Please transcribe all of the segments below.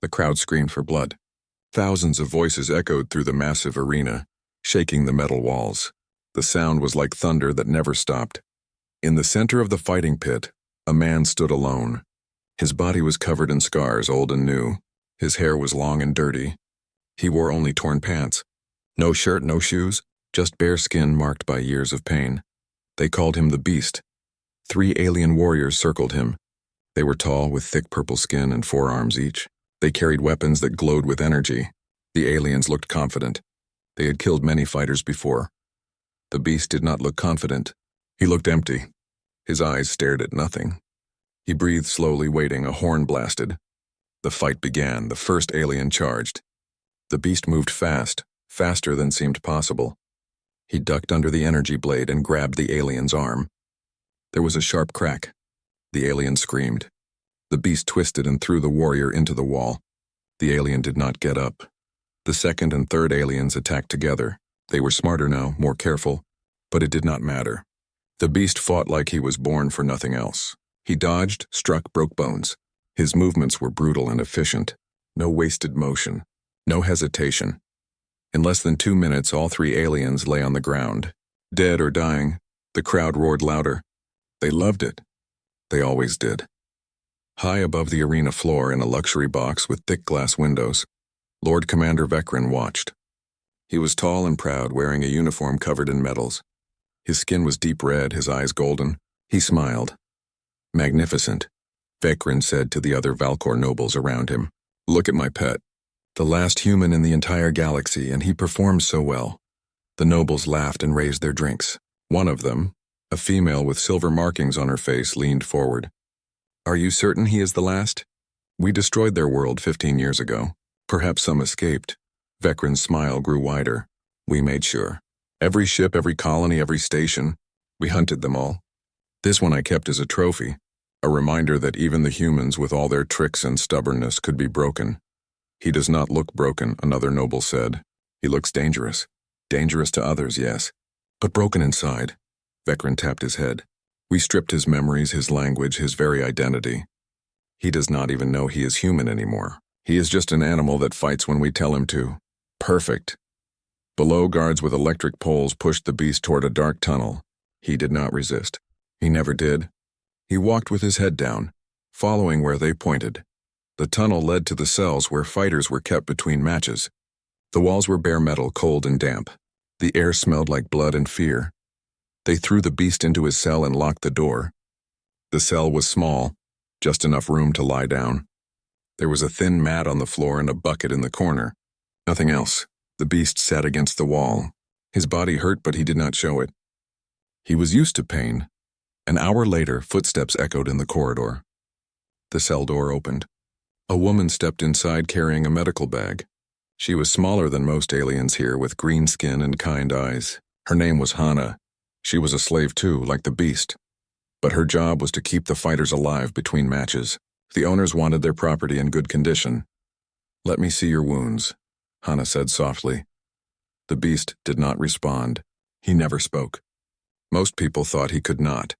The crowd screamed for blood. Thousands of voices echoed through the massive arena, shaking the metal walls. The sound was like thunder that never stopped. In the center of the fighting pit, a man stood alone. His body was covered in scars, old and new. His hair was long and dirty. He wore only torn pants. No shirt, no shoes, just bare skin marked by years of pain. They called him the Beast. 3 alien warriors circled him. They were tall, with thick purple skin and 4 arms each. They carried weapons that glowed with energy. The aliens looked confident. They had killed many fighters before. The Beast did not look confident. He looked empty. His eyes stared at nothing. He breathed slowly, waiting. A horn blasted. The fight began. The first alien charged. The Beast moved fast, faster than seemed possible. He ducked under the energy blade and grabbed the alien's arm. There was a sharp crack. The alien screamed. The Beast twisted and threw the warrior into the wall. The alien did not get up. The second and third aliens attacked together. They were smarter now, more careful, but it did not matter. The Beast fought like he was born for nothing else. He dodged, struck, broke bones. His movements were brutal and efficient. No wasted motion. No hesitation. In less than 2 minutes, all 3 aliens lay on the ground, dead or dying. The crowd roared louder. They loved it. They always did. High above the arena floor, in a luxury box with thick glass windows, Lord Commander Vecren watched. He was tall and proud, wearing a uniform covered in medals. His skin was deep red, his eyes golden. He smiled. Magnificent, Vecren said to the other Valkor nobles around him. Look at my pet. The last human in the entire galaxy, and he performs so well. The nobles laughed and raised their drinks. One of them, a female with silver markings on her face, leaned forward. Are you certain he is the last? We destroyed their world 15 years ago. Perhaps some escaped. Vecren's smile grew wider. We made sure. Every ship, every colony, every station. We hunted them all. This one I kept as a trophy. A reminder that even the humans, with all their tricks and stubbornness, could be broken. He does not look broken, another noble said. He looks dangerous. Dangerous to others, yes. But broken inside. Vecren tapped his head. We stripped his memories, his language, his very identity. He does not even know he is human anymore. He is just an animal that fights when we tell him to. Perfect. Below, guards with electric poles pushed the Beast toward a dark tunnel. He did not resist. He never did. He walked with his head down, following where they pointed. The tunnel led to the cells where fighters were kept between matches. The walls were bare metal, cold and damp. The air smelled like blood and fear. They threw the Beast into his cell and locked the door. The cell was small, just enough room to lie down. There was a thin mat on the floor and a bucket in the corner. Nothing else. The Beast sat against the wall. His body hurt, but he did not show it. He was used to pain. An hour later, footsteps echoed in the corridor. The cell door opened. A woman stepped inside carrying a medical bag. She was smaller than most aliens here, with green skin and kind eyes. Her name was Hana. She was a slave too, like the Beast. But her job was to keep the fighters alive between matches. The owners wanted their property in good condition. Let me see your wounds, Hana said softly. The Beast did not respond. He never spoke. Most people thought he could not.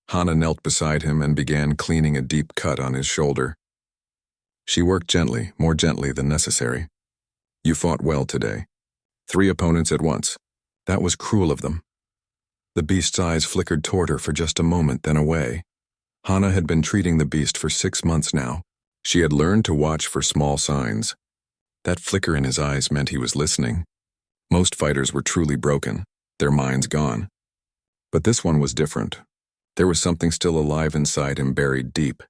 Hana knelt beside him and began cleaning a deep cut on his shoulder. She worked gently, more gently than necessary. You fought well today. 3 opponents at once. That was cruel of them. The Beast's eyes flickered toward her for just a moment, then away. Hana had been treating the Beast for 6 months now. She had learned to watch for small signs. That flicker in his eyes meant he was listening. Most fighters were truly broken, their minds gone. But this one was different. There was something still alive inside him, buried deep.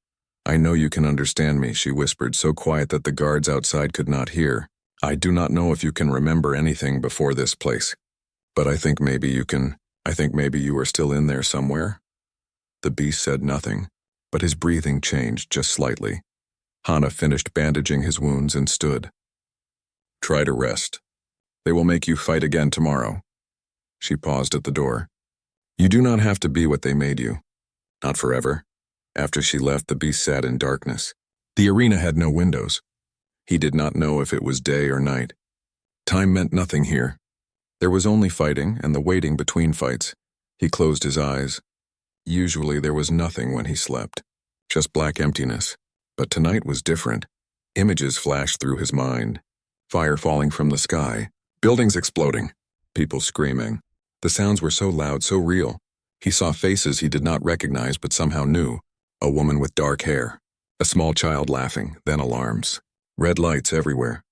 I know you can understand me, she whispered, so quiet that the guards outside could not hear. I do not know if you can remember anything before this place. But I think maybe you can. I think maybe you are still in there somewhere. The Beast said nothing, but his breathing changed just slightly. Hana finished bandaging his wounds and stood. Try to rest. They will make you fight again tomorrow. She paused at the door. You do not have to be what they made you. Not forever. After she left, the Beast sat in darkness. The arena had no windows. He did not know if it was day or night. Time meant nothing here. There was only fighting and the waiting between fights. He closed his eyes. Usually there was nothing when he slept. Just black emptiness. But tonight was different. Images flashed through his mind. Fire falling from the sky, buildings exploding, people screaming. The sounds were so loud, so real. He saw faces he did not recognize but somehow knew. A woman with dark hair, a small child laughing, then alarms. Red lights everywhere.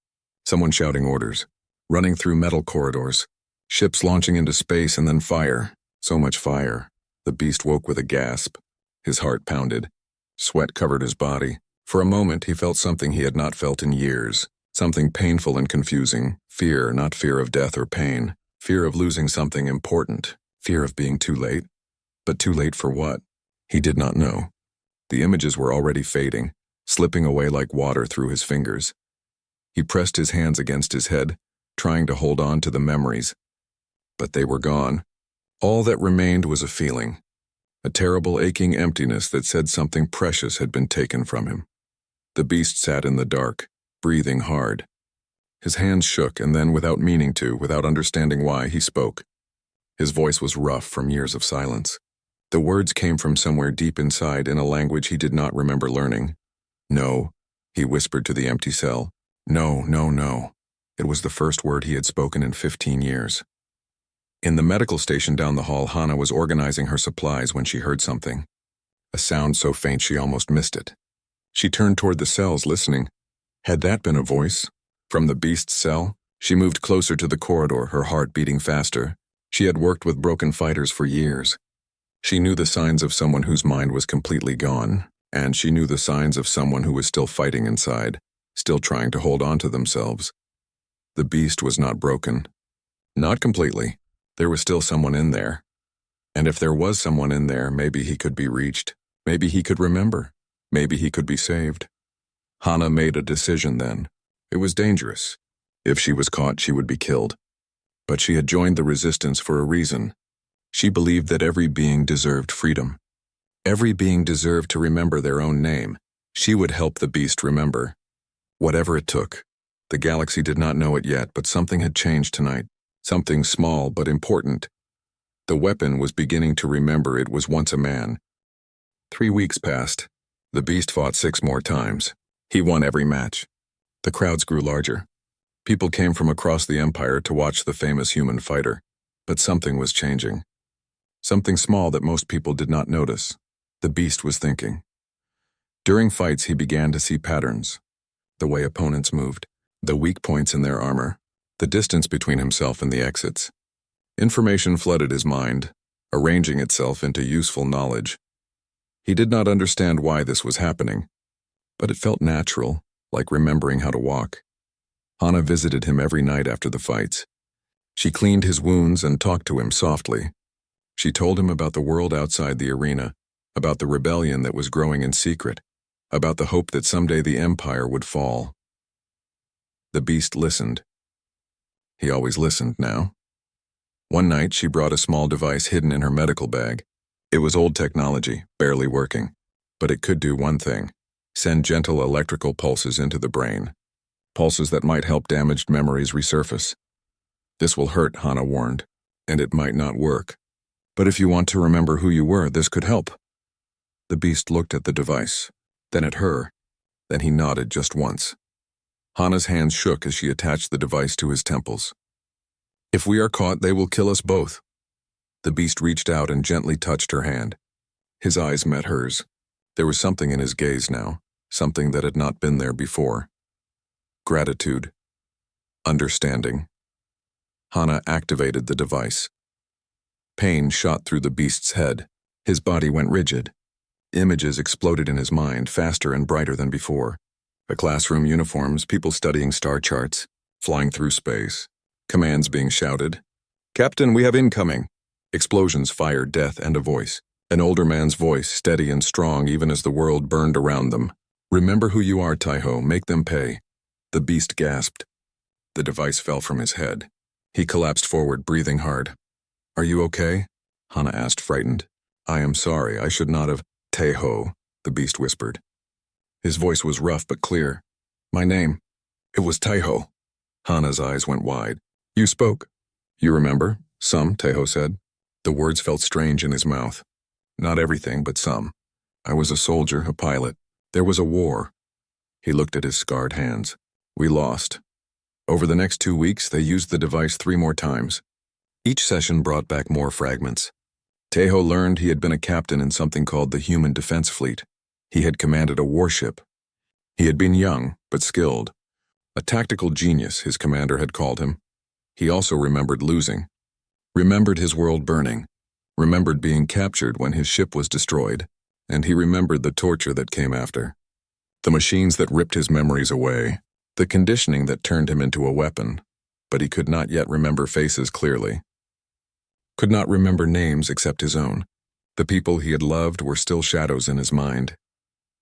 Someone shouting orders, running through metal corridors. Ships launching into space and then fire. So much fire. The beast woke with a gasp. His heart pounded. Sweat covered his body. For a moment he felt something he had not felt in years. Something painful and confusing. Fear, not fear of death or pain. Fear of losing something important. Fear of being too late. But too late for what? He did not know. The images were already fading, slipping away like water through his fingers. He pressed his hands against his head, trying to hold on to the memories. But they were gone. All that remained was a feeling. A terrible aching emptiness that said something precious had been taken from him. The beast sat in the dark, breathing hard. His hands shook and then, without meaning to, without understanding why, he spoke. His voice was rough from years of silence. The words came from somewhere deep inside in a language he did not remember learning. No, he whispered to the empty cell. No, no, no. It was the first word he had spoken in 15 years. In the medical station down the hall, Hana was organizing her supplies when she heard something. A sound so faint she almost missed it. She turned toward the cells, listening. Had that been a voice? From the beast's cell? She moved closer to the corridor, her heart beating faster. She had worked with broken fighters for years. She knew the signs of someone whose mind was completely gone, and she knew the signs of someone who was still fighting inside, still trying to hold on to themselves. The beast was not broken. Not completely. There was still someone in there. And if there was someone in there, maybe he could be reached. Maybe he could remember. Maybe he could be saved. Hana made a decision then. It was dangerous. If she was caught, she would be killed. But she had joined the resistance for a reason. She believed that every being deserved freedom. Every being deserved to remember their own name. She would help the beast remember. Whatever it took. The galaxy did not know it yet, but something had changed tonight. Something small but important. The weapon was beginning to remember it was once a man. 3 weeks passed. The beast fought 6 more times. He won every match. The crowds grew larger. People came from across the empire to watch the famous human fighter. But something was changing. Something small that most people did not notice. The beast was thinking. During fights, he began to see patterns. The way opponents moved, the weak points in their armor, the distance between himself and the exits. Information flooded his mind, arranging itself into useful knowledge. He did not understand why this was happening, but it felt natural, like remembering how to walk. Hana visited him every night after the fights. She cleaned his wounds and talked to him softly. She told him about the world outside the arena, about the rebellion that was growing in secret, about the hope that someday the empire would fall. The beast listened. He always listened now. One night, she brought a small device hidden in her medical bag. It was old technology, barely working, but it could do one thing: send gentle electrical pulses into the brain. Pulses that might help damaged memories resurface. This will hurt, Hana warned, and it might not work. But if you want to remember who you were, this could help. The beast looked at the device, then at her, then he nodded just once. Hana's hands shook as she attached the device to his temples. If we are caught, they will kill us both. The beast reached out and gently touched her hand. His eyes met hers. There was something in his gaze now, something that had not been there before. Gratitude. Understanding. Hana activated the device. Pain shot through the beast's head. His body went rigid. Images exploded in his mind, faster and brighter than before. A classroom uniforms, people studying star charts, flying through space. Commands being shouted. "Captain, we have incoming." Explosions, fire, death, and a voice. An older man's voice, steady and strong even as the world burned around them. "Remember who you are, Taiho. Make them pay." The beast gasped. The device fell from his head. He collapsed forward, breathing hard. "Are you okay?" Hana asked, frightened. "I am sorry. I should not have—" "Taiho," the beast whispered. His voice was rough but clear. "My name. It was Taiho." Hana's eyes went wide. "You spoke." "You remember?" "Some," Taiho said. The words felt strange in his mouth. "Not everything, but some. I was a soldier, a pilot. There was a war. He looked at his scarred hands. We lost. Over the next 2 weeks, they used the device 3 more times. Each session brought back more fragments. Tejo learned he had been a captain in something called the Human Defense Fleet. He had commanded a warship. He had been young, but skilled. A tactical genius, his commander had called him. He also remembered losing. Remembered his world burning. Remembered being captured when his ship was destroyed. And he remembered the torture that came after. The machines that ripped his memories away. The conditioning that turned him into a weapon. But he could not yet remember faces clearly. Could not remember names except his own. The people he had loved were still shadows in his mind.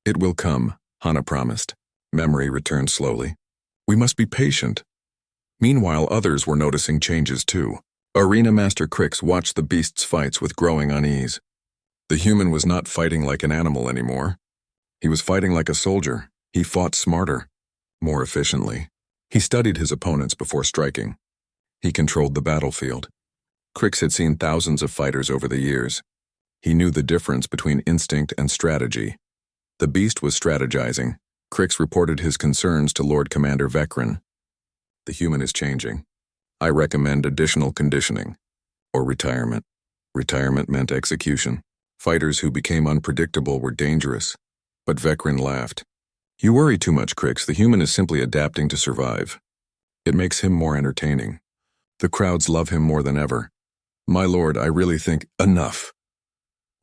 It will come, Hana promised. Memory returned slowly. We must be patient. Meanwhile, others were noticing changes too. Arena Master Crix watched the beast's fights with growing unease. The human was not fighting like an animal anymore. He was fighting like a soldier. He fought smarter, more efficiently. He studied his opponents before striking. He controlled the battlefield. Crix had seen thousands of fighters over the years. He knew the difference between instinct and strategy. The beast was strategizing. Crix reported his concerns to Lord Commander Vecren. The human is changing. I recommend additional conditioning, or retirement. Retirement meant execution. Fighters who became unpredictable were dangerous. But Vecren laughed. You worry too much, Crix. The human is simply adapting to survive. It makes him more entertaining. The crowds love him more than ever. My lord, I really think enough.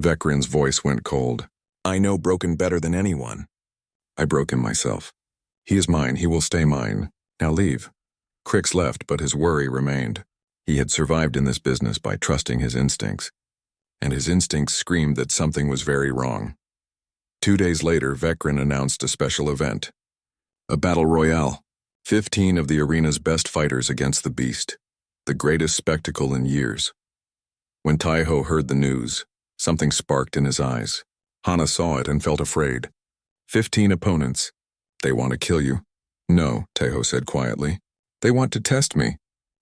Vecren's voice went cold. I know Broken better than anyone. I broke him myself. He is mine. He will stay mine. Now leave. Crix left, but his worry remained. He had survived in this business by trusting his instincts. And his instincts screamed that something was very wrong. 2 days later, Vecren announced a special event. A battle royale. 15 of the arena's best fighters against the beast. The greatest spectacle in years. When Tejo heard the news, something sparked in his eyes. Hana saw it and felt afraid. 15 opponents. They want to kill you. No, Tejo said quietly. They want to test me.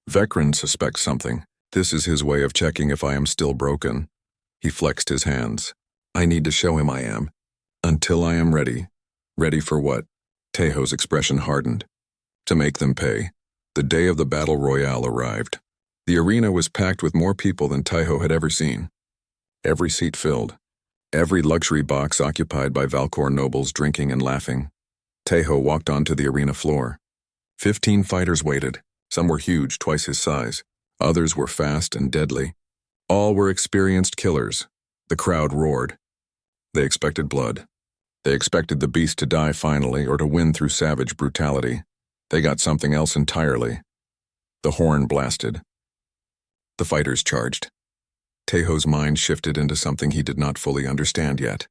Vecren suspects something. This is his way of checking if I am still broken. He flexed his hands. I need to show him I am. Until I am ready. Ready for what? Tejo's expression hardened. To make them pay. The day of the battle royale arrived. The arena was packed with more people than Tejo had ever seen. Every seat filled. Every luxury box occupied by Valcor nobles drinking and laughing. Tejo walked onto the arena floor. 15 fighters waited. Some were huge, twice his size. Others were fast and deadly. All were experienced killers. The crowd roared. They expected blood. They expected the beast to die finally or to win through savage brutality. They got something else entirely. The horn blasted. The fighters charged. Tejo's mind shifted into something he did not fully understand yet.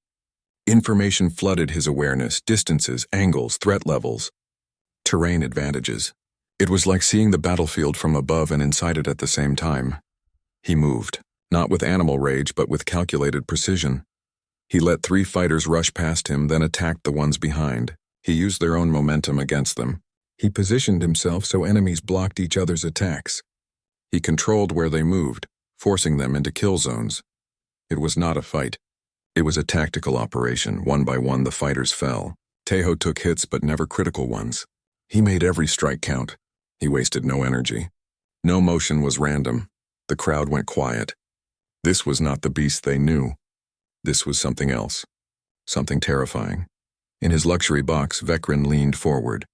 Information flooded his awareness, distances, angles, threat levels, terrain advantages. It was like seeing the battlefield from above and inside it at the same time. He moved, not with animal rage but with calculated precision. He let 3 fighters rush past him, then attacked the ones behind. He used their own momentum against them. He positioned himself so enemies blocked each other's attacks. He controlled where they moved, forcing them into kill zones. It was not a fight. It was a tactical operation. One by one the fighters fell. Tejo took hits but never critical ones. He made every strike count. He wasted no energy. No motion was random. The crowd went quiet. This was not the beast they knew. This was something else. Something terrifying. In his luxury box, Vecren leaned forward.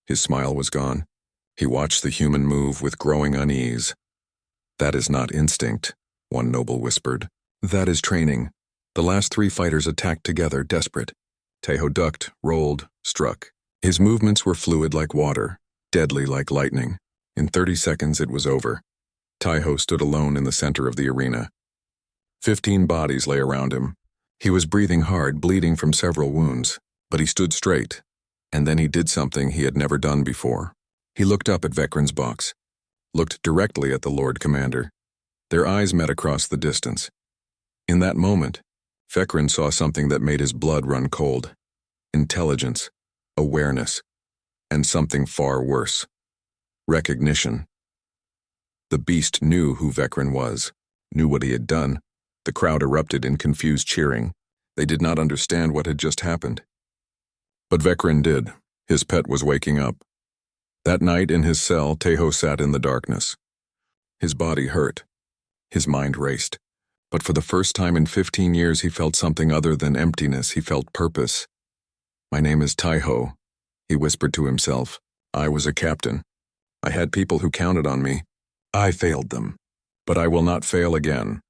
His smile was gone. He watched the human move with growing unease. That is not instinct, one noble whispered. That is training. The last 3 fighters attacked together, desperate. Tejo ducked, rolled, struck. His movements were fluid like water, deadly like lightning. In 30 seconds it was over. Tejo stood alone in the center of the arena. 15 bodies lay around him. He was breathing hard, bleeding from several wounds, but he stood straight. And then he did something he had never done before. He looked up at Vecren's box, looked directly at the Lord Commander. Their eyes met across the distance. In that moment, Vecren saw something that made his blood run cold. Intelligence, awareness, and something far worse. Recognition. The beast knew who Vecren was, knew what he had done. The crowd erupted in confused cheering. They did not understand what had just happened. But Vecren did. His pet was waking up. That night in his cell, Tejo sat in the darkness. His body hurt. His mind raced. But for the first time in 15 years, he felt something other than emptiness. He felt purpose. "My name is Tejo," he whispered to himself. "I was a captain. I had people who counted on me. I failed them. But I will not fail again."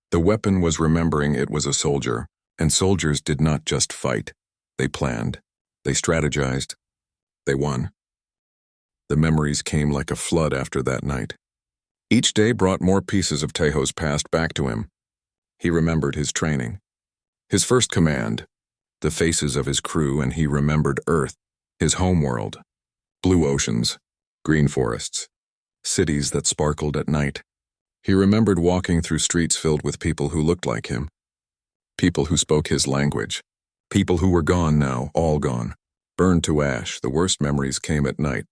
The weapon was remembering it was a soldier, and soldiers did not just fight. They planned. They strategized. They won. The memories came like a flood after that night. Each day brought more pieces of Tejo's past back to him. He remembered his training, his first command, the faces of his crew, and he remembered Earth, his homeworld, blue oceans, green forests, cities that sparkled at night. He remembered walking through streets filled with people who looked like him, people who spoke his language, people who were gone now, all gone, burned to ash. The worst memories came at night.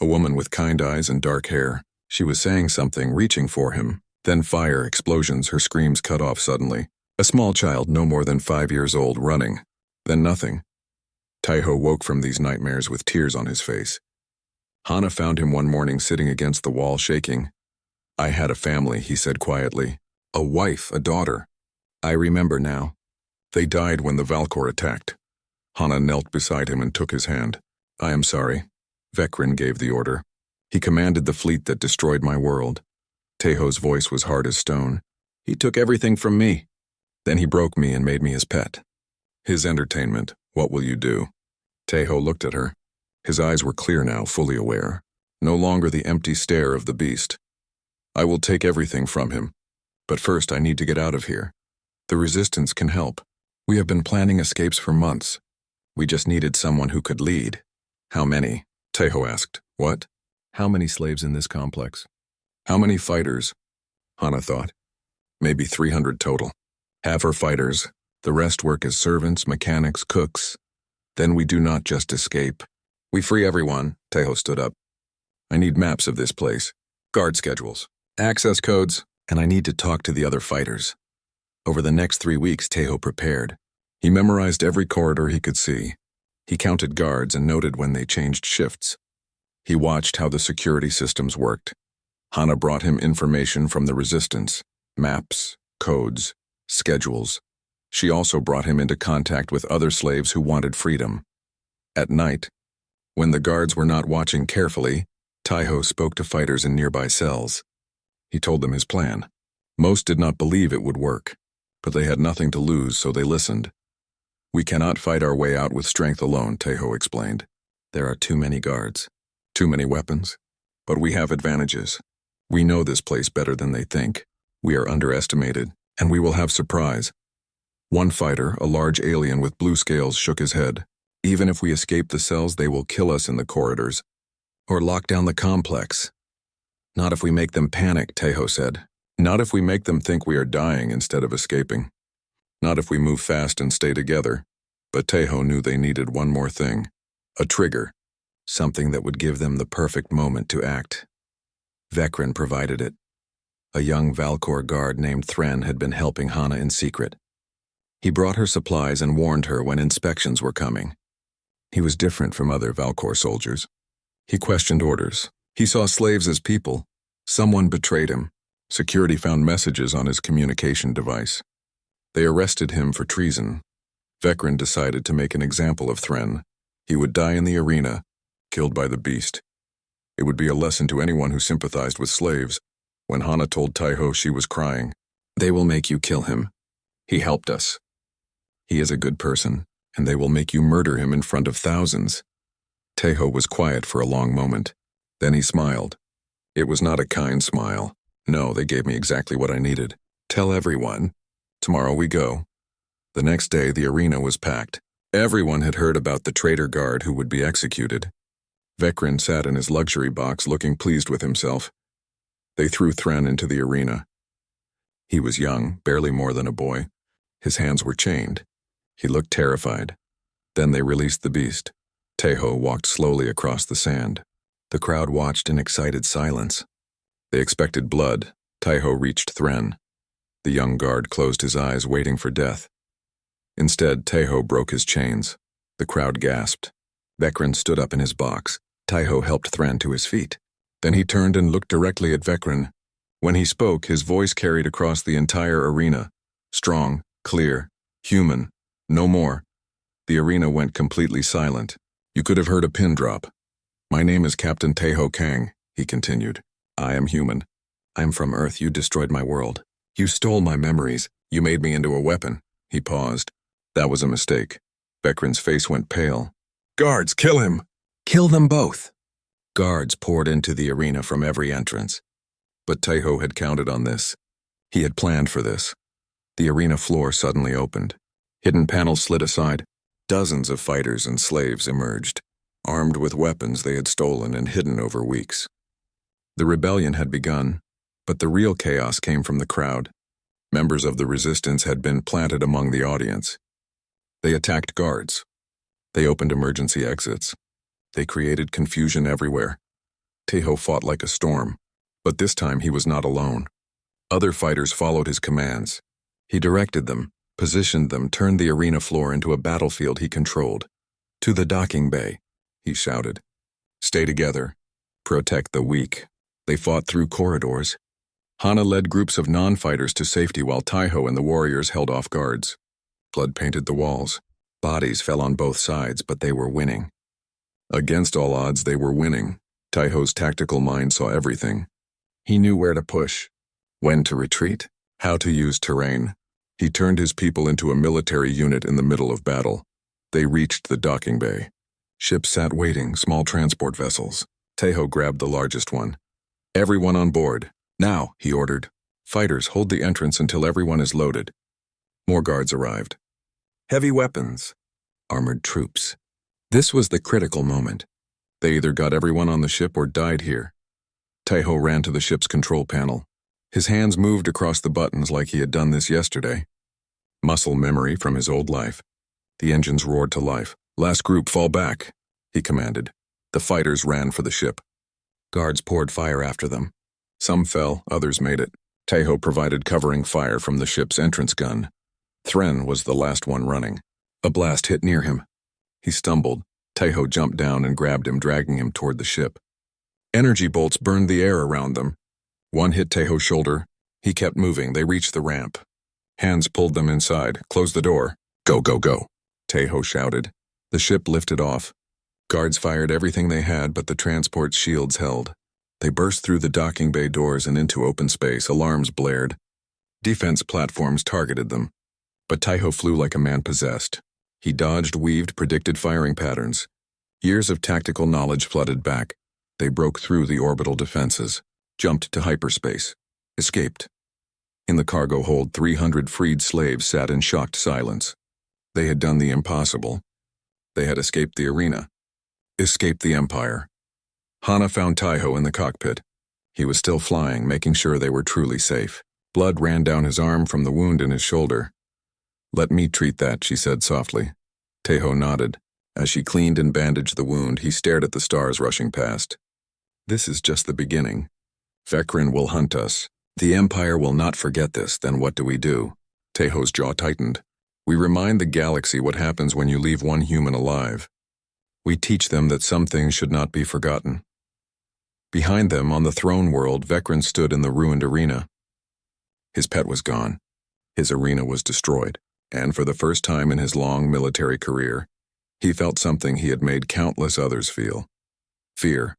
A woman with kind eyes and dark hair. She was saying something, reaching for him. Then fire, explosions, her screams cut off suddenly. A small child, no more than 5 years old, running. Then nothing. Tejo woke from these nightmares with tears on his face. Hana found him one morning sitting against the wall, shaking. "I had a family," he said quietly. "A wife, a daughter. I remember now. They died when the Valkor attacked." Hana knelt beside him and took his hand. "I am sorry." Vekrin gave the order. "He commanded the fleet that destroyed my world." Tejo's voice was hard as stone. "He took everything from me. Then he broke me and made me his pet. His entertainment. What will you do?" Tejo looked at her. His eyes were clear now, fully aware. No longer the empty stare of the beast. "I will take everything from him. But first I need to get out of here. The resistance can help. We have been planning escapes for months. We just needed someone who could lead." "How many?" Tejo asked. "What? How many slaves in this complex? How many fighters?" Hana thought. "Maybe 300 total. Half are fighters. The rest work as servants, mechanics, cooks. Then we do not just escape. We free everyone." Tejo stood up. "I need maps of this place, guard schedules, access codes, and I need to talk to the other fighters." Over the next 3 weeks, Tejo prepared. He memorized every corridor he could see. He counted guards and noted when they changed shifts. He watched how the security systems worked. Hana brought him information from the resistance, maps, codes, schedules. She also brought him into contact with other slaves who wanted freedom. At night, when the guards were not watching carefully, Tejo spoke to fighters in nearby cells. He told them his plan. Most did not believe it would work, but they had nothing to lose, so they listened. "We cannot fight our way out with strength alone," Tejo explained. "There are too many guards, too many weapons, but we have advantages. We know this place better than they think. We are underestimated, and we will have surprise." One fighter, a large alien with blue scales, shook his head. "Even if we escape the cells, they will kill us in the corridors, or lock down the complex." "Not if we make them panic," Tejo said. "Not if we make them think we are dying instead of escaping. Not if we move fast and stay together." But Tejo knew they needed one more thing. A trigger. Something that would give them the perfect moment to act. Vekrin provided it. A young Valkor guard named Thren had been helping Hana in secret. He brought her supplies and warned her when inspections were coming. He was different from other Valkor soldiers. He questioned orders. He saw slaves as people. Someone betrayed him. Security found messages on his communication device. They arrested him for treason. Vekrin decided to make an example of Thren. He would die in the arena, killed by the beast. It would be a lesson to anyone who sympathized with slaves. When Hana told Tejo, she was crying. "They will make you kill him. He helped us. He is a good person, and they will make you murder him in front of thousands." Tejo was quiet for a long moment. Then he smiled. It was not a kind smile. "No, they gave me exactly what I needed. Tell everyone. Tomorrow we go." The next day, the arena was packed. Everyone had heard about the traitor guard who would be executed. Vekrin sat in his luxury box looking pleased with himself. They threw Thren into the arena. He was young, barely more than a boy. His hands were chained. He looked terrified. Then they released the beast. Tejo walked slowly across the sand. The crowd watched in excited silence. They expected blood. Tejo reached Thren. The young guard closed his eyes, waiting for death. Instead, Tejo broke his chains. The crowd gasped. Vecren stood up in his box. Taiho helped Thran to his feet. Then he turned and looked directly at Vecren. When he spoke, his voice carried across the entire arena. Strong, clear, human, no more. The arena went completely silent. You could have heard a pin drop. My name is Captain Taiho Kang, he continued. I am human. I'm from Earth. You destroyed my world. You stole my memories. You made me into a weapon. He paused. That was a mistake. Vecren's face went pale. Guards, kill him! Kill them both! Guards poured into the arena from every entrance. But Taiho had counted on this. He had planned for this. The arena floor suddenly opened. Hidden panels slid aside. Dozens of fighters and slaves emerged, armed with weapons they had stolen and hidden over weeks. The rebellion had begun, but the real chaos came from the crowd. Members of the resistance had been planted among the audience. They attacked guards. They opened emergency exits. They created confusion everywhere. Taiho fought like a storm, but this time he was not alone. Other fighters followed his commands. He directed them, positioned them, turned the arena floor into a battlefield he controlled. To the docking bay, he shouted. Stay together. Protect the weak. They fought through corridors. Hana led groups of non-fighters to safety while Taiho and the warriors held off guards. Blood painted the walls. Bodies fell on both sides, but they were winning. Against all odds, they were winning. Taiho's tactical mind saw everything. He knew where to push, when to retreat, how to use terrain. He turned his people into a military unit in the middle of battle. They reached the docking bay. Ships sat waiting, small transport vessels. Taiho grabbed the largest one. Everyone on board. Now, he ordered. Fighters, hold the entrance until everyone is loaded. More guards arrived. Heavy weapons. Armored troops. This was the critical moment. They either got everyone on the ship or died here. Taiho ran to the ship's control panel. His hands moved across the buttons like he had done this yesterday. Muscle memory from his old life. The engines roared to life. Last group, fall back, he commanded. The fighters ran for the ship. Guards poured fire after them. Some fell, others made it. Taiho provided covering fire from the ship's entrance gun. Thran was the last one running. A blast hit near him. He stumbled. Taiho jumped down and grabbed him, dragging him toward the ship. Energy bolts burned the air around them. One hit Taiho's shoulder. He kept moving. They reached the ramp. Hands pulled them inside. Close the door. Go, go, go, Taiho shouted. The ship lifted off. Guards fired everything they had, but the transport's shields held. They burst through the docking bay doors and into open space. Alarms blared. Defense platforms targeted them. But Taiho flew like a man possessed. He dodged, weaved, predicted firing patterns. Years of tactical knowledge flooded back. They broke through the orbital defenses, jumped to hyperspace, escaped. In the cargo hold, 300 freed slaves sat in shocked silence. They had done the impossible. They had escaped the arena, escaped the Empire. Hana found Taiho in the cockpit. He was still flying, making sure they were truly safe. Blood ran down his arm from the wound in his shoulder. Let me treat that, she said softly. Taiho nodded. As she cleaned and bandaged the wound, he stared at the stars rushing past. This is just the beginning. Vecren will hunt us. The Empire will not forget this. Then what do we do? Taiho's jaw tightened. We remind the galaxy what happens when you leave one human alive. We teach them that some things should not be forgotten. Behind them, on the throne world, Vecren stood in the ruined arena. His pet was gone. His arena was destroyed. And for the first time in his long military career, he felt something he had made countless others feel. Fear.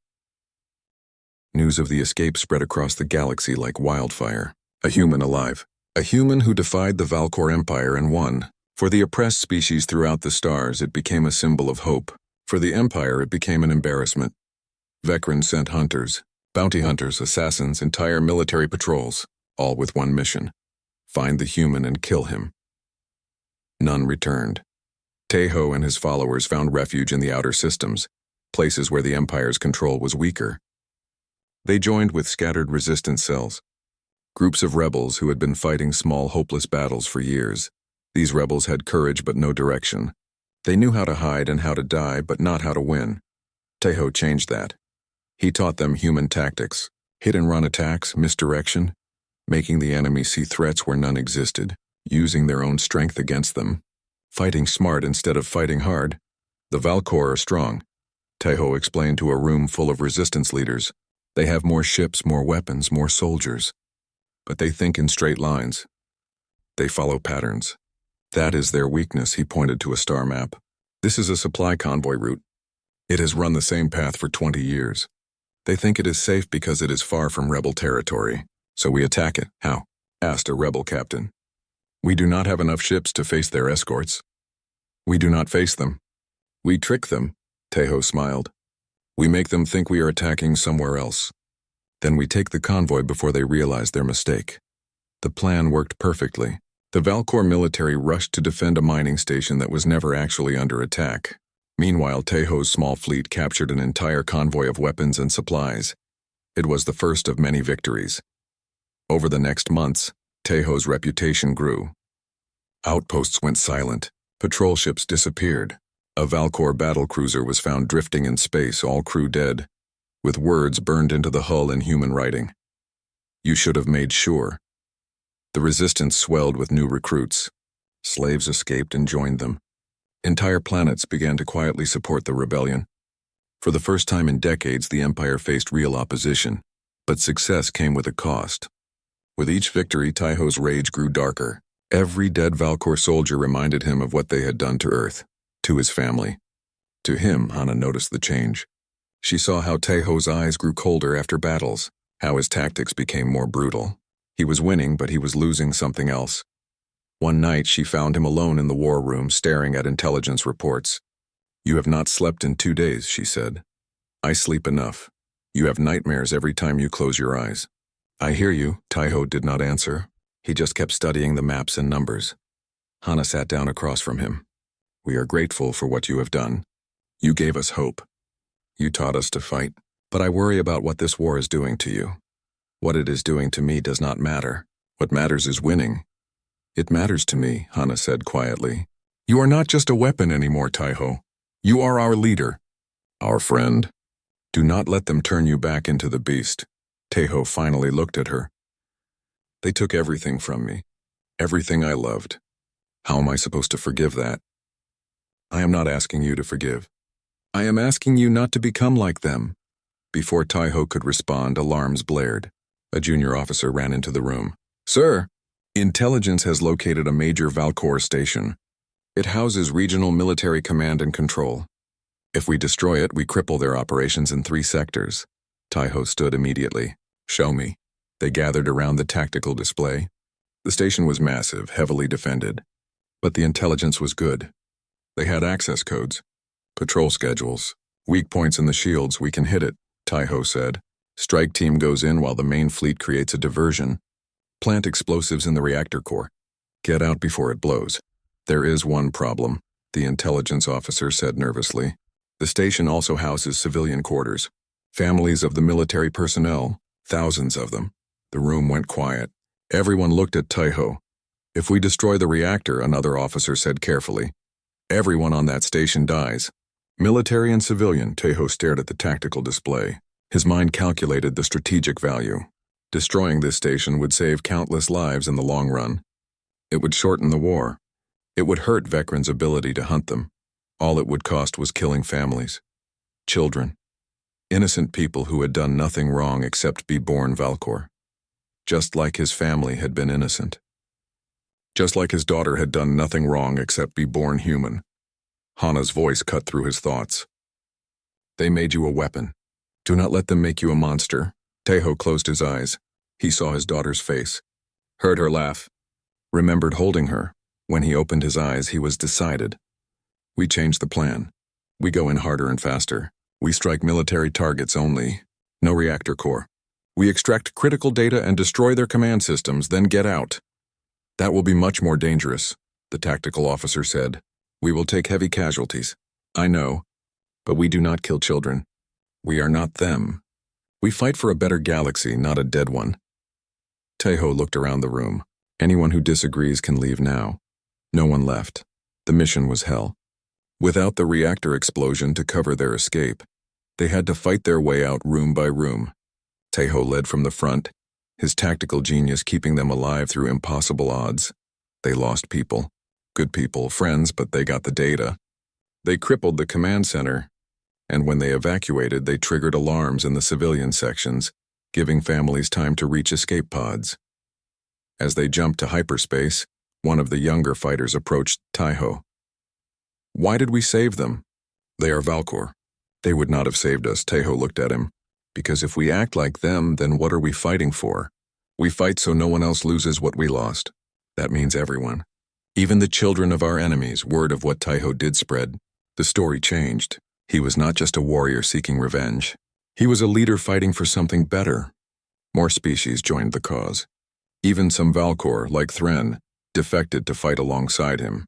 News of the escape spread across the galaxy like wildfire. A human alive. A human who defied the Valkor Empire and won. For the oppressed species throughout the stars, it became a symbol of hope. For the Empire, it became an embarrassment. Vecren sent hunters, bounty hunters, assassins, entire military patrols, all with one mission: find the human and kill him. None returned. Taiho and his followers found refuge in the outer systems, places where the Empire's control was weaker. They joined with scattered resistance cells, groups of rebels who had been fighting small, hopeless battles for years. These rebels had courage but no direction. They knew how to hide and how to die, but not how to win. Taiho changed that. He taught them human tactics, hit-and-run attacks, misdirection, making the enemy see threats where none existed, using their own strength against them, fighting smart instead of fighting hard. The Valkor are strong, Taeho explained to a room full of resistance leaders. They have more ships, more weapons, more soldiers. But they think in straight lines. They follow patterns. That is their weakness, he pointed to a star map. This is a supply convoy route. It has run the same path for 20 years. They think it is safe because it is far from rebel territory. So we attack it. How? Asked a rebel captain. We do not have enough ships to face their escorts. We do not face them. We trick them, Taeho smiled. We make them think we are attacking somewhere else. Then we take the convoy before they realize their mistake. The plan worked perfectly. The Valkor military rushed to defend a mining station that was never actually under attack. Meanwhile, Taeho's small fleet captured an entire convoy of weapons and supplies. It was the first of many victories. Over the next months, Taeho's reputation grew. Outposts went silent. Patrol ships disappeared. A Valkor battlecruiser was found drifting in space, all crew dead, with words burned into the hull in human writing. You should have made sure. The resistance swelled with new recruits. Slaves escaped and joined them. Entire planets began to quietly support the rebellion. For the first time in decades, the Empire faced real opposition, but success came with a cost. With each victory, Taeho's rage grew darker. Every dead Valkor soldier reminded him of what they had done to Earth, to his family. To him, Hana noticed the change. She saw how Taeho's eyes grew colder after battles, how his tactics became more brutal. He was winning, but he was losing something else. One night, she found him alone in the war room, staring at intelligence reports. You have not slept in 2 days, she said. I sleep enough. You have nightmares every time you close your eyes. I hear you, Taeho did not answer. He just kept studying the maps and numbers. Hana sat down across from him. We are grateful for what you have done. You gave us hope. You taught us to fight, but I worry about what this war is doing to you. What it is doing to me does not matter. What matters is winning. It matters to me, Hana said quietly. You are not just a weapon anymore, Taeho. You are our leader. Our friend. Do not let them turn you back into the beast. Taeho finally looked at her. They took everything from me. Everything I loved. How am I supposed to forgive that? I am not asking you to forgive. I am asking you not to become like them. Before Taeho could respond, alarms blared. A junior officer ran into the room. Sir, intelligence has located a major Valkor station. It houses regional military command and control. If we destroy it, we cripple their operations in 3 sectors. Taeho stood immediately. Show me. They gathered around the tactical display. The station was massive, heavily defended. But the intelligence was good. They had access codes, patrol schedules, weak points in the shields. We can hit it, Taeho said. Strike team goes in while the main fleet creates a diversion. Plant explosives in the reactor core. Get out before it blows. There is one problem, the intelligence officer said nervously. The station also houses civilian quarters. Families of the military personnel, thousands of them. The room went quiet. Everyone looked at Taeho. If we destroy the reactor, another officer said carefully, everyone on that station dies. Military and civilian, Taeho stared at the tactical display. His mind calculated the strategic value. Destroying this station would save countless lives in the long run. It would shorten the war. It would hurt veterans' ability to hunt them. All it would cost was killing families. Children. Innocent people who had done nothing wrong except be born Valkor. Just like his family had been innocent. Just like his daughter had done nothing wrong except be born human. Hana's voice cut through his thoughts. They made you a weapon. Do not let them make you a monster. Taeho closed his eyes. He saw his daughter's face. Heard her laugh. Remembered holding her. When he opened his eyes, he was decided. We change the plan. We go in harder and faster. We strike military targets only. No reactor core. We extract critical data and destroy their command systems, then get out. That will be much more dangerous, the tactical officer said. We will take heavy casualties. I know. But we do not kill children. We are not them. We fight for a better galaxy, not a dead one. Taeho looked around the room. Anyone who disagrees can leave now. No one left. The mission was hell. Without the reactor explosion to cover their escape, they had to fight their way out room by room. Taeho led from the front, his tactical genius keeping them alive through impossible odds. They lost people. Good people, friends, but they got the data. They crippled the command center, and when they evacuated, they triggered alarms in the civilian sections, giving families time to reach escape pods. As they jumped to hyperspace, one of the younger fighters approached Taiho. "Why did we save them?" "They are Valkor. They would not have saved us," Taiho looked at him. "Because if we act like them, then what are we fighting for? We fight so no one else loses what we lost. That means everyone. Even the children of our enemies." Word of what Taiho did spread. The story changed. He was not just a warrior seeking revenge. He was a leader fighting for something better. More species joined the cause. Even some Valkor, like Thren, defected to fight alongside him.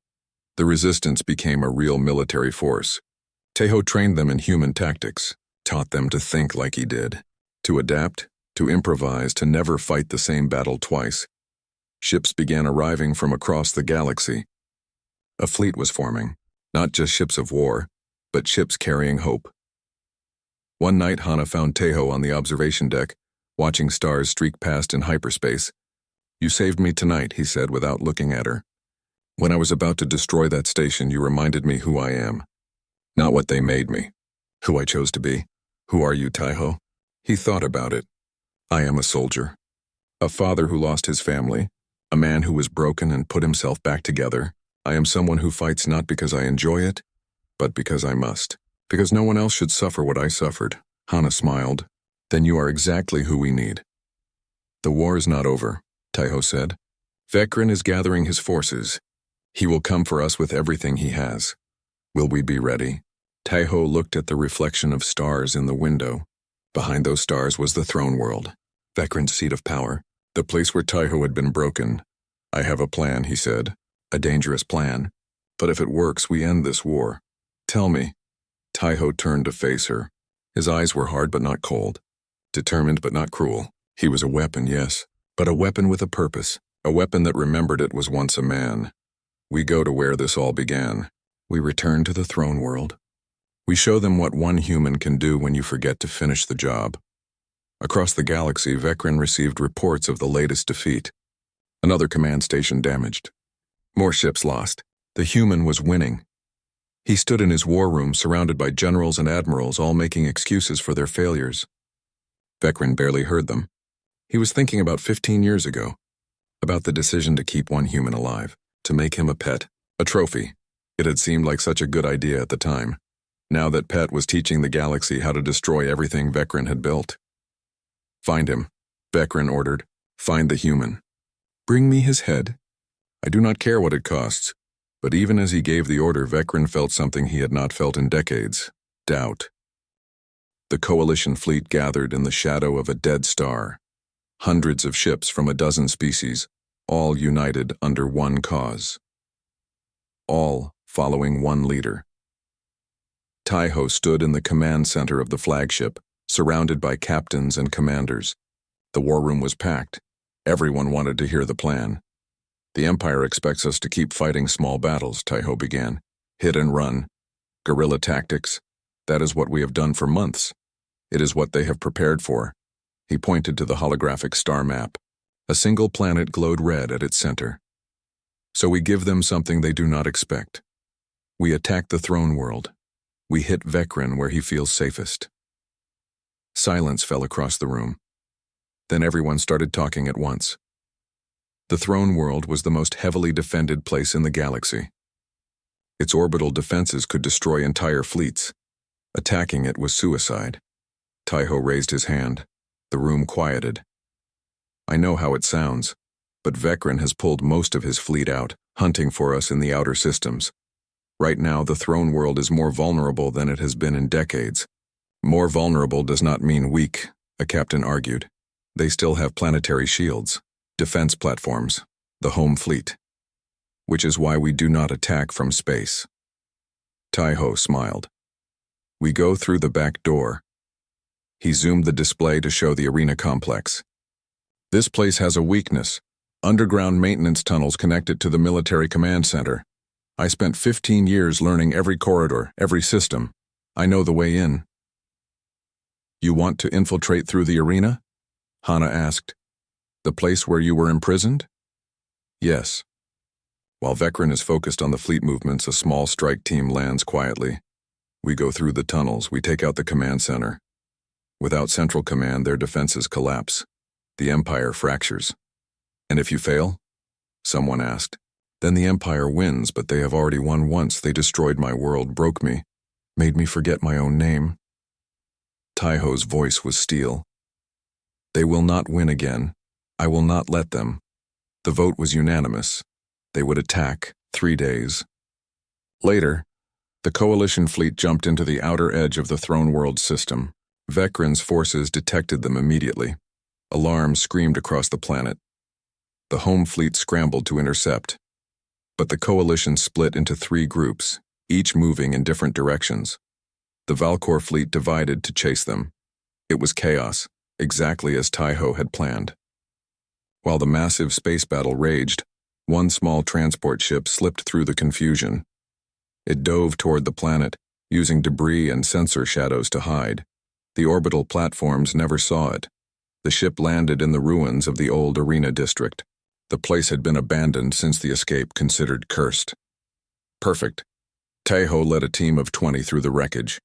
The resistance became a real military force. Taiho trained them in human tactics, taught them to think like he did, to adapt, to improvise, to never fight the same battle twice. Ships began arriving from across the galaxy. A fleet was forming, not just ships of war, but ships carrying hope. One night, Hana found Taiho on the observation deck, watching stars streak past in hyperspace. "You saved me tonight," he said without looking at her. "When I was about to destroy that station, you reminded me who I am. Not what they made me. Who I chose to be. Who are you, Taiho?" He thought about it. "I am a soldier. A father who lost his family. A man who was broken and put himself back together. I am someone who fights not because I enjoy it, but because I must. Because no one else should suffer what I suffered." Hana smiled. "Then you are exactly who we need." "The war is not over," Taiho said. "Vekran is gathering his forces. He will come for us with everything he has. Will we be ready?" Taiho looked at the reflection of stars in the window. Behind those stars was the throne world, Vekran's seat of power, the place where Taiho had been broken. "I have a plan," he said. "A dangerous plan. But if it works, we end this war. Tell me." Taiho turned to face her. His eyes were hard but not cold. Determined but not cruel. He was a weapon, yes, but a weapon with a purpose. A weapon that remembered it was once a man. "We go to where this all began. We return to the throne world. We show them what one human can do when you forget to finish the job." Across the galaxy, Vekran received reports of the latest defeat. Another command station damaged. More ships lost. The human was winning. He stood in his war room surrounded by generals and admirals, all making excuses for their failures. Vekran barely heard them. He was thinking about 15 years ago. About the decision to keep one human alive, to make him a pet, a trophy. It had seemed like such a good idea at the time. Now that Pet was teaching the galaxy how to destroy everything Vekran had built. "Find him," Vekran ordered. "Find the human. Bring me his head. I do not care what it costs." But even as he gave the order, Vekran felt something he had not felt in decades: doubt. The coalition fleet gathered in the shadow of a dead star. Hundreds of ships from a dozen species, all united under one cause. All following one leader. Taiho stood in the command center of the flagship, surrounded by captains and commanders. The war room was packed. Everyone wanted to hear the plan. "The Empire expects us to keep fighting small battles," Taiho began. "Hit and run. Guerrilla tactics. That is what we have done for months. It is what they have prepared for." He pointed to the holographic star map. A single planet glowed red at its center. "So we give them something they do not expect. We attack the throne world. We hit Vekran where he feels safest." Silence fell across the room. Then everyone started talking at once. The throne world was the most heavily defended place in the galaxy. Its orbital defenses could destroy entire fleets. Attacking it was suicide. Taiho raised his hand. The room quieted. "I know how it sounds, but Vekran has pulled most of his fleet out, hunting for us in the outer systems. Right now, the throne world is more vulnerable than it has been in decades." "More vulnerable does not mean weak," a captain argued. "They still have planetary shields, defense platforms, the home fleet. Which is why we do not attack from space." Taiho smiled. "We go through the back door." He zoomed the display to show the arena complex. "This place has a weakness. Underground maintenance tunnels connected to the military command center. I spent 15 years learning every corridor, every system. I know the way in." "You want to infiltrate through the arena?" Hana asked. "The place where you were imprisoned?" "Yes." While Vekran is focused on the fleet movements, a small strike team lands quietly. We go through the tunnels, we take out the command center. Without central command, their defenses collapse. The Empire fractures. And if you fail? Someone asked. Then the Empire wins, but they have already won once. They destroyed my world, broke me, made me forget my own name. Taiho's voice was steel. They will not win again. I will not let them. The vote was unanimous. They would attack 3 days. Later, the Coalition fleet jumped into the outer edge of the Throne World system. Vecran's forces detected them immediately. Alarms screamed across the planet. The home fleet scrambled to intercept. But the Coalition split into 3 groups, each moving in different directions. The Valkor fleet divided to chase them. It was chaos, exactly as Taiho had planned. While the massive space battle raged, one small transport ship slipped through the confusion. It dove toward the planet, using debris and sensor shadows to hide. The orbital platforms never saw it. The ship landed in the ruins of the old arena district. The place had been abandoned since the escape, considered cursed. Perfect. Taiho led a team of 20 through the wreckage.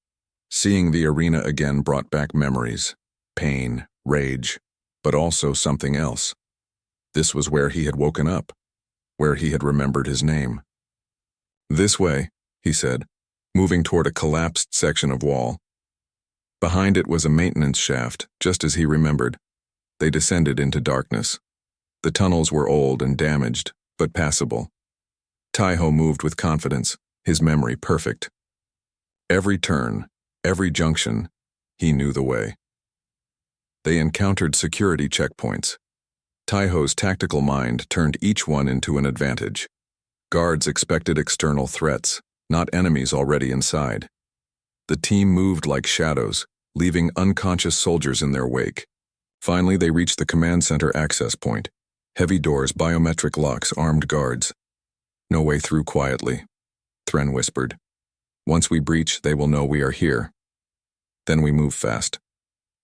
Seeing the arena again brought back memories, pain, rage, but also something else. This was where he had woken up, where he had remembered his name. This way, he said, moving toward a collapsed section of wall. Behind it was a maintenance shaft, just as he remembered. They descended into darkness. The tunnels were old and damaged, but passable. Taiho moved with confidence, his memory perfect. Every turn, every junction, he knew the way. They encountered security checkpoints. Taiho's tactical mind turned each one into an advantage. Guards expected external threats, not enemies already inside. The team moved like shadows, leaving unconscious soldiers in their wake. Finally, they reached the command center access point. Heavy doors, biometric locks, armed guards. No way through quietly, Thren whispered. Once we breach, they will know we are here. Then we move fast.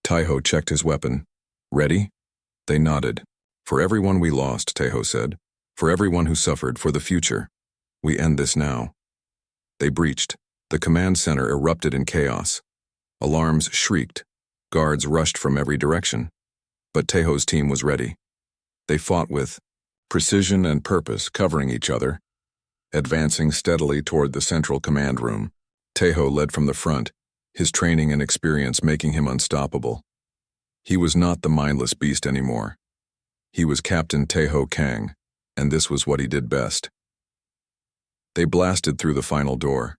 Taiho checked his weapon. Ready? They nodded. For everyone we lost, Taiho said. For everyone who suffered, for the future. We end this now. They breached. The command center erupted in chaos. Alarms shrieked. Guards rushed from every direction. But Taiho's team was ready. They fought with precision and purpose, covering each other. Advancing steadily toward the central command room, Taiho led from the front, his training and experience making him unstoppable. He was not the mindless beast anymore. He was Captain Taiho Kang, and this was what he did best. They blasted through the final door.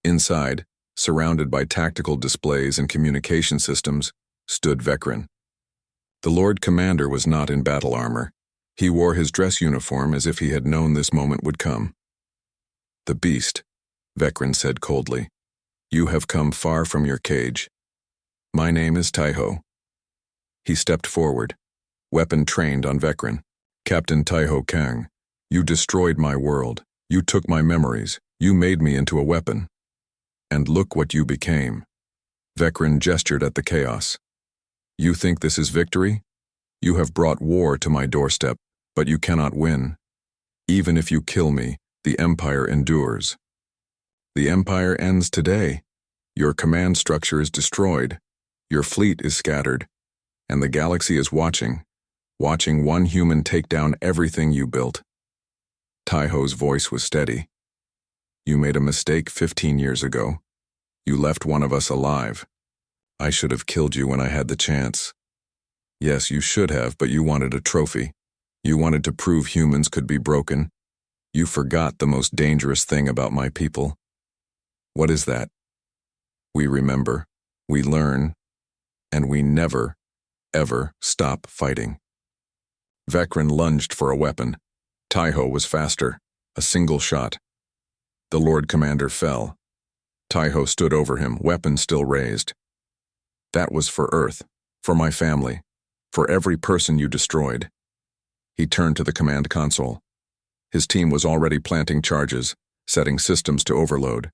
Inside, surrounded by tactical displays and communication systems, stood Vecran. The Lord Commander was not in battle armor. He wore his dress uniform as if he had known this moment would come. The beast, Vecran said coldly. You have come far from your cage. My name is Taiho. He stepped forward, weapon trained on Vecran. Captain Taiho Kang, you destroyed my world. You took my memories. You made me into a weapon. And look what you became. Vecran gestured at the chaos. You think this is victory? You have brought war to my doorstep, but you cannot win. Even if you kill me, the Empire endures. The Empire ends today. Your command structure is destroyed. Your fleet is scattered. And the galaxy is watching one human take down everything you built. Taiho's voice was steady. You made a mistake 15 years ago. You left one of us alive. I should have killed you when I had the chance. Yes, you should have, but you wanted a trophy. You wanted to prove humans could be broken. You forgot the most dangerous thing about my people. What is that? We remember, we learn, and we never, ever stop fighting. Vecran lunged for a weapon. Taiho was faster, a single shot. The Lord Commander fell. Taiho stood over him, weapon still raised. That was for Earth, for my family, for every person you destroyed. He turned to the command console. His team was already planting charges, setting systems to overload.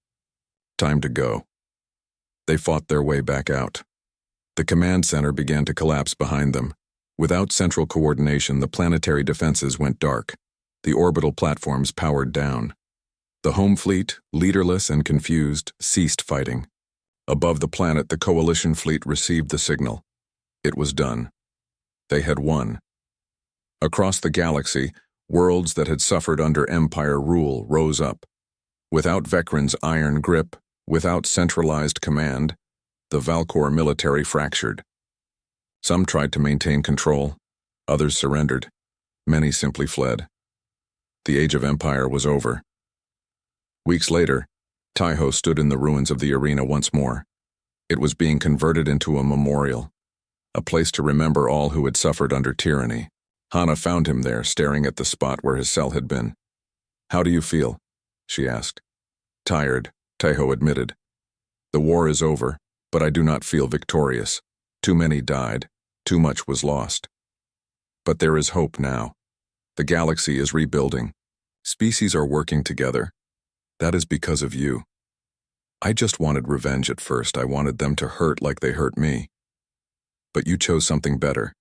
Time to go. They fought their way back out. The command center began to collapse behind them. Without central coordination, the planetary defenses went dark. The orbital platforms powered down. The home fleet, leaderless and confused, ceased fighting. Above the planet, the coalition fleet received the signal. It was done. They had won. Across the galaxy, worlds that had suffered under Empire rule rose up. Without Vecran's iron grip, without centralized command, the Valkor military fractured. Some tried to maintain control, others surrendered, many simply fled. The age of Empire was over. Weeks later, Taiho stood in the ruins of the arena once more. It was being converted into a memorial, a place to remember all who had suffered under tyranny. Hana found him there, staring at the spot where his cell had been. "How do you feel?" she asked. "Tired," Taiho admitted. "The war is over, but I do not feel victorious. Too many died, too much was lost. But there is hope now. The galaxy is rebuilding. Species are working together. That is because of you. I just wanted revenge at first. I wanted them to hurt like they hurt me. But you chose something better.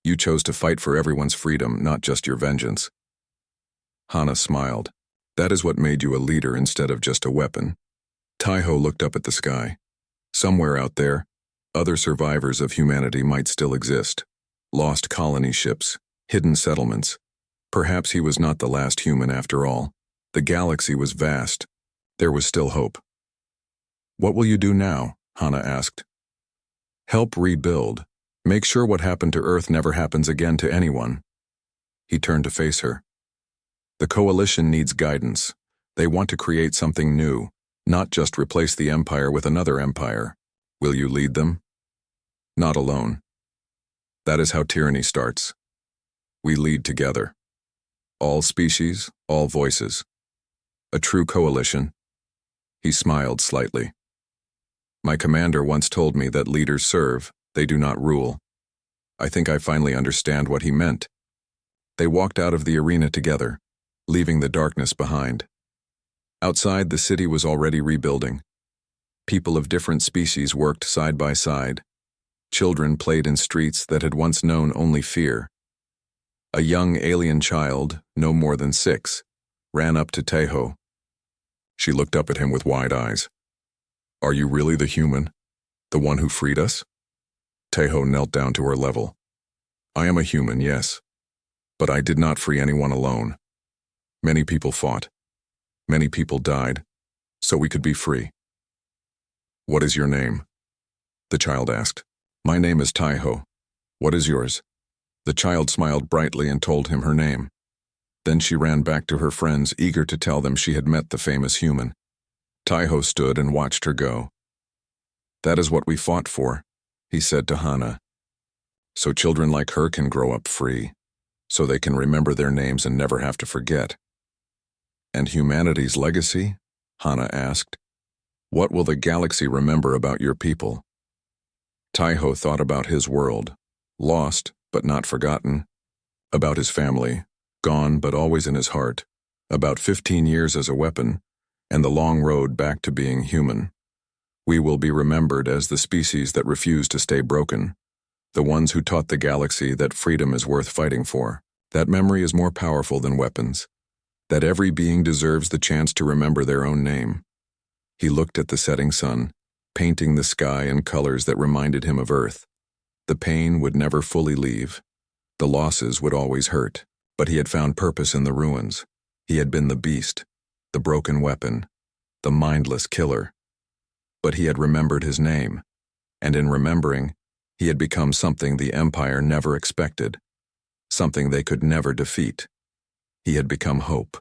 You chose to fight for everyone's freedom, not just your vengeance." Hana smiled. "That is what made you a leader instead of just a weapon." Taiho looked up at the sky. Somewhere out there, other survivors of humanity might still exist. Lost colony ships, hidden settlements. Perhaps he was not the last human after all. The galaxy was vast. There was still hope. "What will you do now?" Hana asked. "Help rebuild. Make sure what happened to Earth never happens again to anyone." He turned to face her. "The coalition needs guidance. They want to create something new, not just replace the Empire with another empire. Will you lead them?" "Not alone. That is how tyranny starts. We lead together. All species, all voices. A true coalition." He smiled slightly. "My commander once told me that leaders serve, they do not rule. I think I finally understand what he meant." They walked out of the arena together, leaving the darkness behind. Outside, the city was already rebuilding. People of different species worked side by side. Children played in streets that had once known only fear. A young alien child, no more than 6, ran up to Taiho. She looked up at him with wide eyes. "Are you really the human? The one who freed us?" Taiho knelt down to her level. "I am a human, yes. But I did not free anyone alone. Many people fought. Many people died, so we could be free." "What is your name?" the child asked. "My name is Taiho. What is yours?" The child smiled brightly and told him her name. Then she ran back to her friends, eager to tell them she had met the famous human. Taiho stood and watched her go. "That is what we fought for," he said to Hana. "So children like her can grow up free, so they can remember their names and never have to forget." "And humanity's legacy?" Hana asked. "What will the galaxy remember about your people?" Taiho thought about his world, lost but not forgotten, about his family, gone but always in his heart, about 15 years as a weapon, and the long road back to being human. We will be remembered as the species that refused to stay broken, the ones who taught the galaxy that freedom is worth fighting for, that memory is more powerful than weapons, that every being deserves the chance to remember their own name. He looked at the setting sun, painting the sky in colors that reminded him of Earth. The pain would never fully leave. The losses would always hurt, but he had found purpose in the ruins. He had been the beast, the broken weapon, the mindless killer. But he had remembered his name, and in remembering, he had become something the Empire never expected, something they could never defeat. He had become hope.